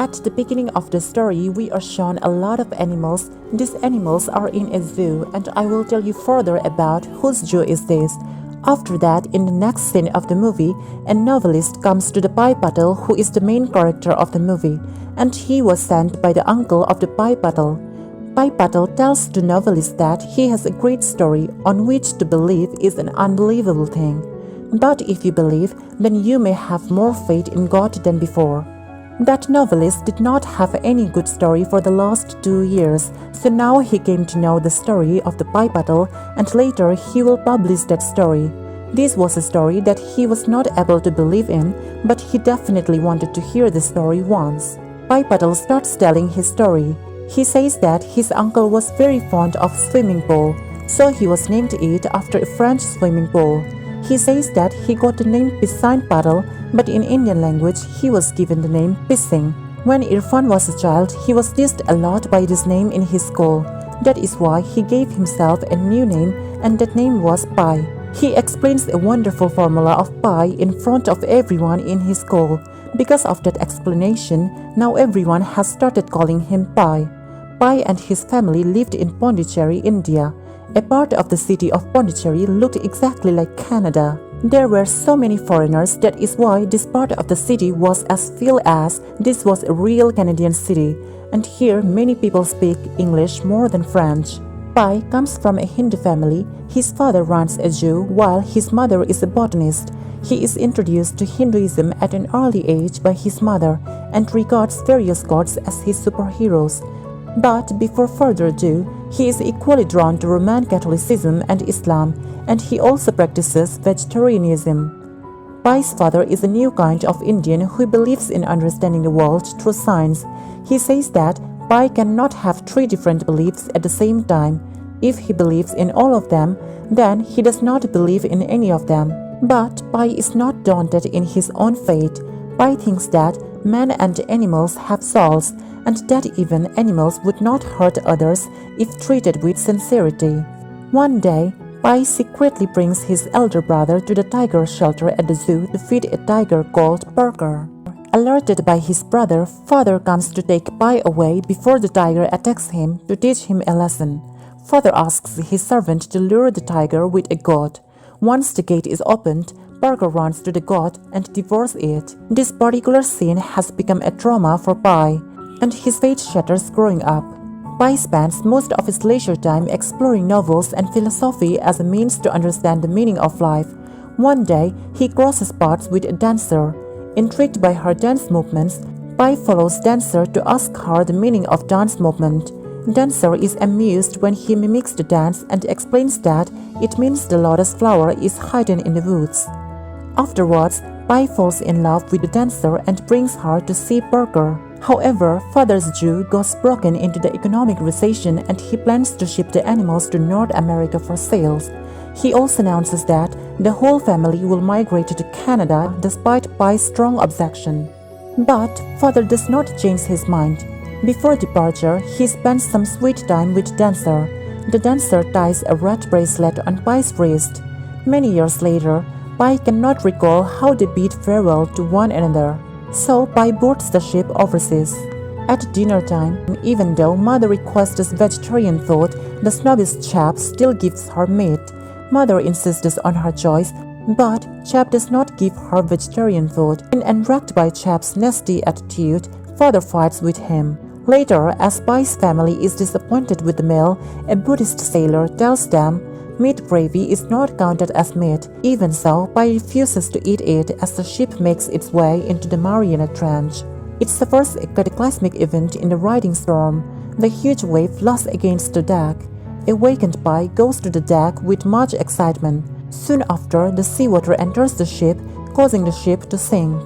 At the beginning of the story, we are shown a lot of animals. These animals are in a zoo, and I will tell you further about whose zoo is this. After that, in the next scene of the movie, a novelist comes to the pie puddle who is the main character of the movie, and he was sent by the uncle of the pie puddle. Pie puddle tells the novelist that he has a great story on which to believe is an unbelievable thing. But if you believe, then you may have more faith in God than before. That novelist did not have any good story for the last 2 years, so now he came to know the story of the pie puddle, and later he will publish that story. This was a story that he was not able to believe in, but he definitely wanted to hear the story once. Pie puddle starts telling his story. He says that his uncle was very fond of swimming pool, so he was named it after a French swimming pool. He says that he got the name piscine puddle, but in Indian language he was given the name pissing. When Irfan was a child, he was teased a lot by this name in his school. That is why he gave himself a new name, and that name was Pi. He explains a wonderful formula of pi in front of everyone in his school. Because of that explanation, now everyone has started calling him Pi. Pi and his family lived in Pondicherry, India. A part of the city of Pondicherry looked exactly like Canada. There were so many foreigners, that is why this part of the city was as feel as this was a real Canadian city, and here many people speak English more than French. Pi comes from a Hindu family. His father runs a zoo while his mother is a botanist. He is introduced to Hinduism at an early age by his mother and regards various gods as his superheroes. But before further ado, he is equally drawn to Roman Catholicism and Islam, and he also practices vegetarianism. Pai's father is a new kind of Indian who believes in understanding the world through science. He says that Pai cannot have 3 different beliefs at the same time. If he believes in all of them, then he does not believe in any of them. But Pai is not daunted in his own fate. Pai thinks that men and animals have souls, and that even animals would not hurt others if treated with sincerity. One day, Pai secretly brings his elder brother to the tiger shelter at the zoo to feed a tiger called Parker. Alerted by his brother, father comes to take Pai away before the tiger attacks him to teach him a lesson. Father asks his servant to lure the tiger with a goat. Once the gate is opened, Parker runs to the goat and devours it. This particular scene has become a trauma for Pai, and his faith shatters growing up. Pai spends most of his leisure time exploring novels and philosophy as a means to understand the meaning of life. One day, he crosses paths with a dancer. Intrigued by her dance movements, Pai follows dancer to ask her the meaning of dance movement. Dancer is amused when he mimics the dance and explains that it means the lotus flower is hidden in the woods. Afterwards, Pai falls in love with the dancer and brings her to see Parker. However, father's zoo goes broken into the economic recession and he plans to ship the animals to North America for sales. He also announces that the whole family will migrate to Canada despite Pai's strong objection. But father does not change his mind. Before departure, he spends some sweet time with dancer. The dancer ties a red bracelet on Pai's wrist. Many years later, Pai cannot recall how they bid farewell to one another. So Pai boards the ship overseas. At dinner time, even though mother requests vegetarian food, the snobbish chap still gives her meat. Mother insists on her choice, but chap does not give her vegetarian food. Enraged by chap's nasty attitude, father fights with him. Later, as Pai's family is disappointed with the meal, a Buddhist sailor tells them meat gravy is not counted as meat. Even so, Pai refuses to eat it as the ship makes its way into the Mariana Trench. It's the first cataclysmic event in the riding storm. The huge wave lashes against the deck. Awakened Pai goes to the deck with much excitement. Soon after, the seawater enters the ship, causing the ship to sink.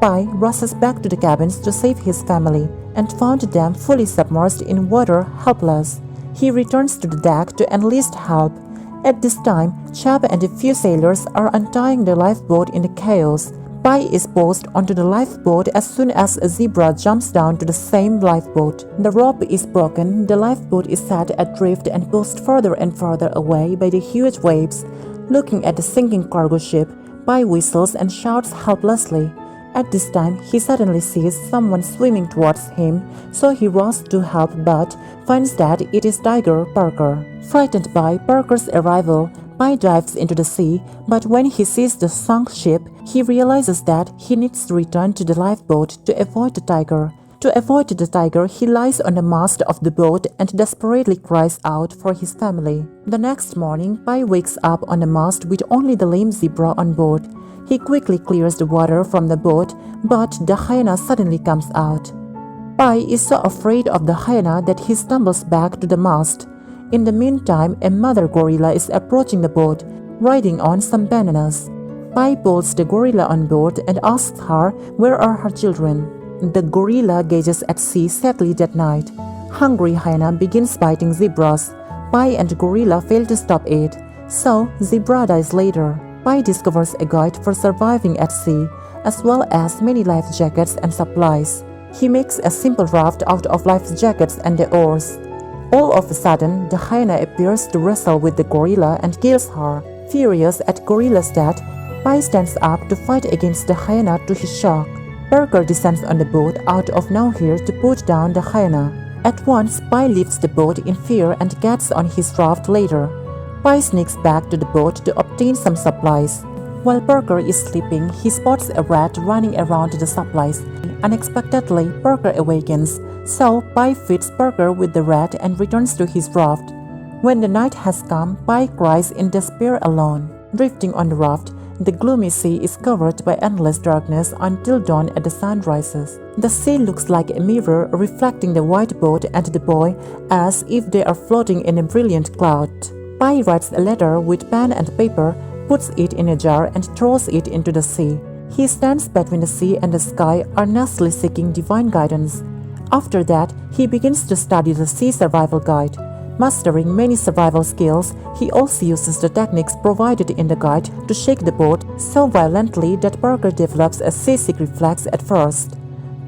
Pai rushes back to the cabins to save his family and found them fully submerged in water, helpless. He returns to the deck to enlist help. At this time, Chap and a few sailors are untying the lifeboat in the chaos. Pai is posed onto the lifeboat as soon as a zebra jumps down to the same lifeboat. The rope is broken, the lifeboat is set adrift and pushed further and further away by the huge waves. Looking at the sinking cargo ship, Pai whistles and shouts helplessly. At this time, he suddenly sees someone swimming towards him, so he rushes to help but finds that it is Tiger Parker. Frightened by Parker's arrival, Pi dives into the sea, but when he sees the sunk ship, he realizes that he needs to return to the lifeboat to avoid the tiger. To avoid the tiger, he lies on the mast of the boat and desperately cries out for his family. The next morning, Pi wakes up on the mast with only the lame zebra on board. He quickly clears the water from the boat, but the hyena suddenly comes out. Pi is so afraid of the hyena that he stumbles back to the mast. In the meantime, a mother gorilla is approaching the boat, riding on some bananas. Pi pulls the gorilla on board and asks her where are her children. The gorilla gazes at sea sadly that night. Hungry hyena begins biting zebras. Pi and gorilla fail to stop it, so zebra dies later. Pi discovers a guide for surviving at sea, as well as many life jackets and supplies. He makes a simple raft out of life jackets and the oars. All of a sudden, the hyena appears to wrestle with the gorilla and kills her. Furious at gorilla's death, Pi stands up to fight against the hyena to his shock. Parker descends on the boat out of nowhere to put down the hyena. At once, Pi leaves the boat in fear and gets on his raft later. Pi sneaks back to the boat to obtain some supplies. While Parker is sleeping, he spots a rat running around the supplies. Unexpectedly, Parker awakens, so Pi feeds Parker with the rat and returns to his raft. When the night has come, Pi cries in despair alone. Drifting on the raft, the gloomy sea is covered by endless darkness until dawn and the sun rises. The sea looks like a mirror reflecting the white boat and the boy as if they are floating in a brilliant cloud. Pi writes a letter with pen and paper, puts it in a jar and throws it into the sea. He stands between the sea and the sky, earnestly seeking divine guidance. After that, he begins to study the Sea Survival Guide. Mastering many survival skills, he also uses the techniques provided in the guide to shake the boat so violently that Parker develops a seasick reflex at first.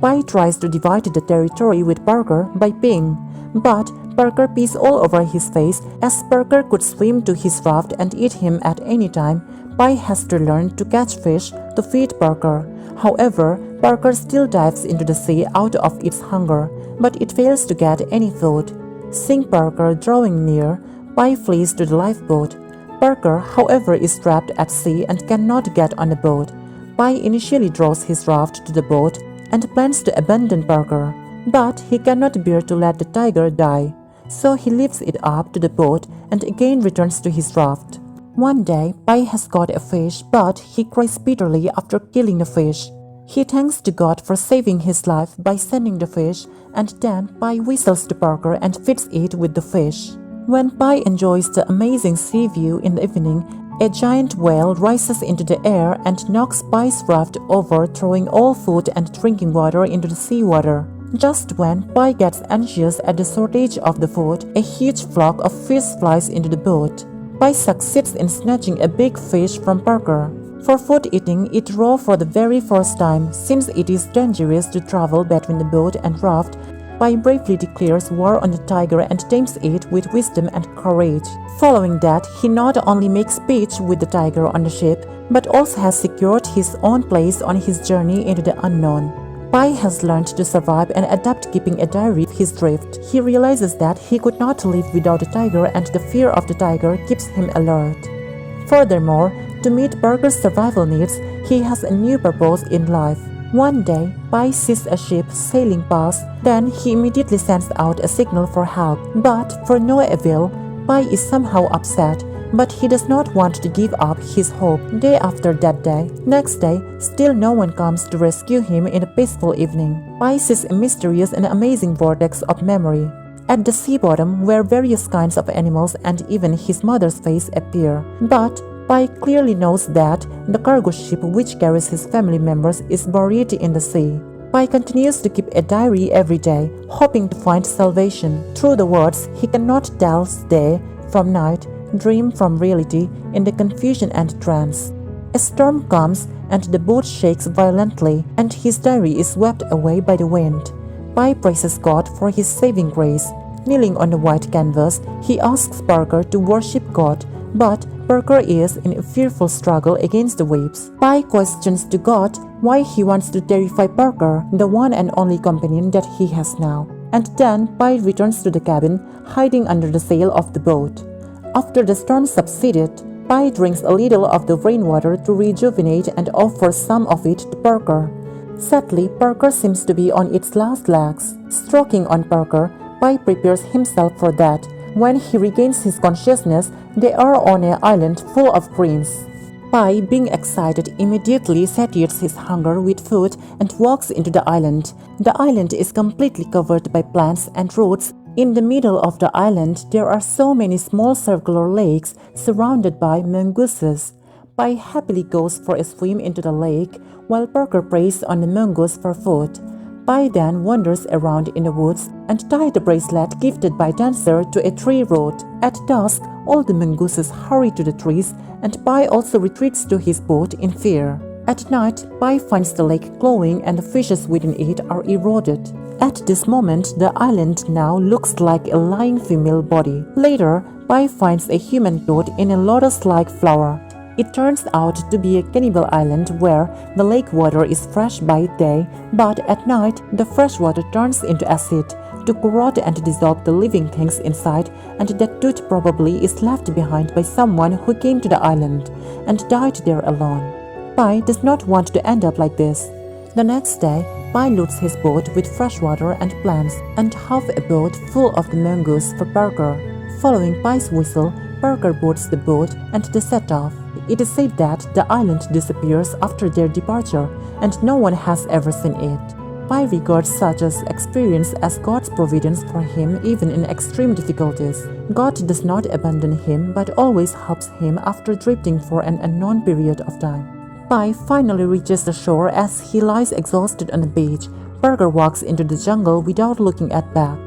Pi tries to divide the territory with Parker by peeing, but Parker pees all over his face. As Parker could swim to his raft and eat him at any time, Pi has to learn to catch fish to feed Parker. However, Parker still dives into the sea out of its hunger, but it fails to get any food. Seeing Parker drawing near, Pi flees to the lifeboat. Parker, however, is trapped at sea and cannot get on the boat. Pi initially draws his raft to the boat and plans to abandon Parker, but he cannot bear to let the tiger die, so he lifts it up to the boat and again returns to his raft. One day, Pi has caught a fish, but he cries bitterly after killing the fish. He thanks to God for saving his life by sending the fish, and then Pi whistles to Parker and feeds it with the fish. When Pi enjoys the amazing sea view in the evening, a giant whale rises into the air and knocks Pi's raft over, throwing all food and drinking water into the seawater. Just when Pi gets anxious at the shortage of the food, a huge flock of fish flies into the boat. Pi succeeds in snatching a big fish from Parker. For food eating it raw for the very first time, since it is dangerous to travel between the boat and raft, Pi bravely declares war on the tiger and tames it with wisdom and courage. Following that, he not only makes peace with the tiger on the ship, but also has secured his own place on his journey into the unknown. Pi has learned to survive and adapt, keeping a diary of his drift. He realizes that he could not live without the tiger, and the fear of the tiger keeps him alert. Furthermore, to meet Parker's survival needs, he has a new purpose in life. One day, Pi sees a ship sailing past, then he immediately sends out a signal for help. But for no avail, Pi is somehow upset, but he does not want to give up his hope. Day after that day, next day, still no one comes to rescue him in a peaceful evening. Pi sees a mysterious and amazing vortex of memory at the sea bottom where various kinds of animals and even his mother's face appear. But Pi clearly knows that the cargo ship which carries his family members is buried in the sea. Pi continues to keep a diary every day, hoping to find salvation. Through the words, he cannot tell day from night, dream from reality in the confusion and trance. A storm comes and the boat shakes violently, and his diary is swept away by the wind. Pi praises God for his saving grace. Kneeling on the white canvas, he asks Parker to worship God, but Parker is in a fearful struggle against the waves. Pi questions to God why he wants to terrify Parker, the one and only companion that he has now. And then Pi returns to the cabin, hiding under the sail of the boat. After the storm subsided, Pi drinks a little of the rainwater to rejuvenate and offers some of it to Parker. Sadly, Parker seems to be on its last legs. Stroking on Parker, Pi prepares himself for that. When he regains his consciousness, they are on an island full of greens. Pi, being excited, immediately satiates his hunger with food and walks into the island. The island is completely covered by plants and roots. In the middle of the island, there are so many small circular lakes surrounded by mongooses. Pi happily goes for a swim into the lake, while Parker preys on the mongoose for food. Pi then wanders around in the woods and ties the bracelet gifted by Dancer to a tree root. At dusk, all the mongooses hurry to the trees, and Pi also retreats to his boat in fear. At night, Pi finds the lake glowing and the fishes within it are eroded. At this moment, the island now looks like a lying female body. Later, Pi finds a human toad in a lotus-like flower. It turns out to be a cannibal island where the lake water is fresh by day, but at night the fresh water turns into acid to corrode and dissolve the living things inside, and that tooth probably is left behind by someone who came to the island and died there alone. Pi does not want to end up like this. The next day, Pi loads his boat with fresh water and plants and half a boat full of the mongoose for Parker. Following Pi's whistle, Parker boards the boat and they set off. It is said that the island disappears after their departure, and no one has ever seen it. Pi regards such an experience as God's providence for him even in extreme difficulties. God does not abandon him but always helps him after drifting for an unknown period of time. Pi finally reaches the shore as he lies exhausted on the beach. Parker walks into the jungle without looking back.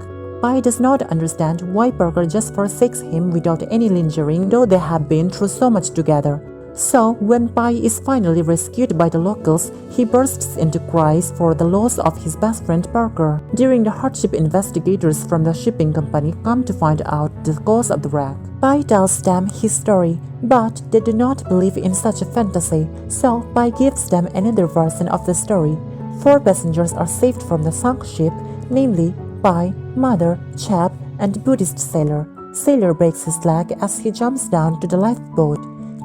Pi does not understand why Parker just forsakes him without any lingering, though they have been through so much together. So, when Pi is finally rescued by the locals, he bursts into cries for the loss of his best friend Parker. During the hardship, investigators from the shipping company come to find out the cause of the wreck. Pi tells them his story, but they do not believe in such a fantasy, so Pi gives them another version of the story. 4 passengers are saved from the sunk ship, namely Pi, Mother, Chap, and Buddhist Sailor. Sailor breaks his leg as he jumps down to the lifeboat.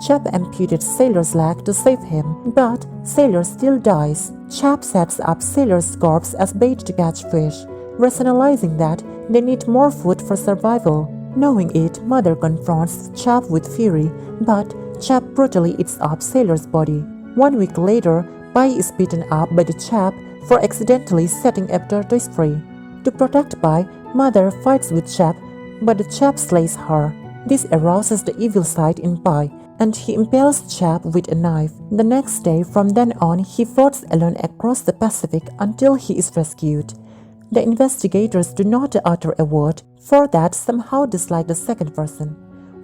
Chap amputated Sailor's leg to save him, but Sailor still dies. Chap sets up Sailor's corpse as bait to catch fish, rationalizing that they need more food for survival. Knowing it, Mother confronts Chap with fury, but Chap brutally eats up Sailor's body. 1 week later, Pi is beaten up by the Chap for accidentally setting a tortoise free. To protect Pi, Mother fights with Chap, but the Chap slays her. This arouses the evil side in Pi, and he impales Chap with a knife. The next day, from then on, he floats alone across the Pacific until he is rescued. The investigators do not utter a word, for that somehow dislike the second person.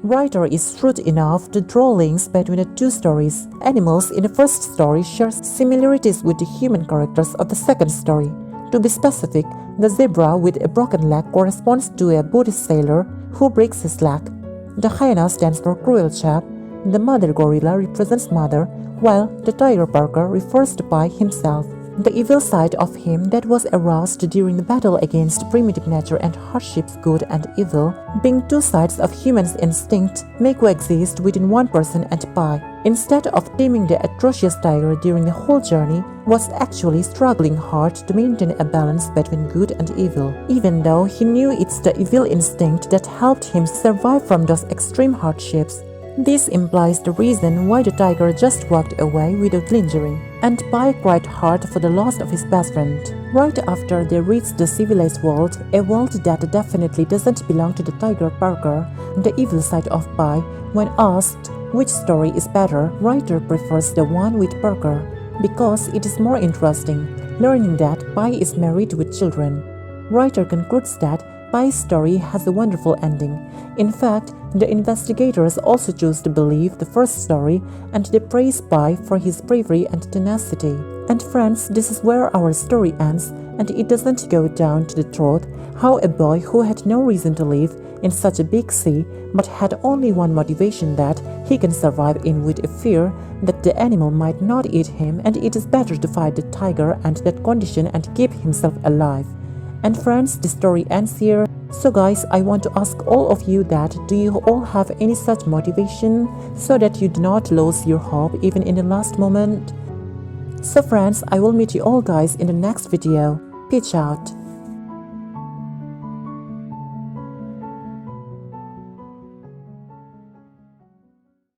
Writer is shrewd enough to draw links between the 2 stories. Animals in the first story share similarities with the human characters of the second story. To be specific, the zebra with a broken leg corresponds to a Buddhist sailor who breaks his leg. The hyena stands for cruel Chap. The mother gorilla represents Mother, while the tiger Parker refers to Pi himself. The evil side of him that was aroused during the battle against primitive nature and hardships, good and evil, being 2 sides of human's instinct, may coexist within one person, and Pi, instead of taming the atrocious tiger during the whole journey, was actually struggling hard to maintain a balance between good and evil, even though he knew it's the evil instinct that helped him survive from those extreme hardships. This implies the reason why the tiger just walked away without lingering, and Pi cried hard for the loss of his best friend. Right after they reach the civilized world, a world that definitely doesn't belong to the tiger Parker, the evil side of Pi, when asked which story is better, writer prefers the one with Parker, because it is more interesting, learning that Pi is married with children. Writer concludes that Pi's story has a wonderful ending. In fact, the investigators also choose to believe the first story, and they praise Pi for his bravery and tenacity. And friends, this is where our story ends, and it doesn't go down to the truth how a boy who had no reason to live in such a big sea, but had only one motivation, that he can survive in with a fear that the animal might not eat him, and it is better to fight the tiger and that condition and keep himself alive. And friends, the story ends here. So guys, I want to ask all of you that, do you all have any such motivation so that you do not lose your hope even in the last moment? So friends, I will meet you all guys in the next video. Peace out.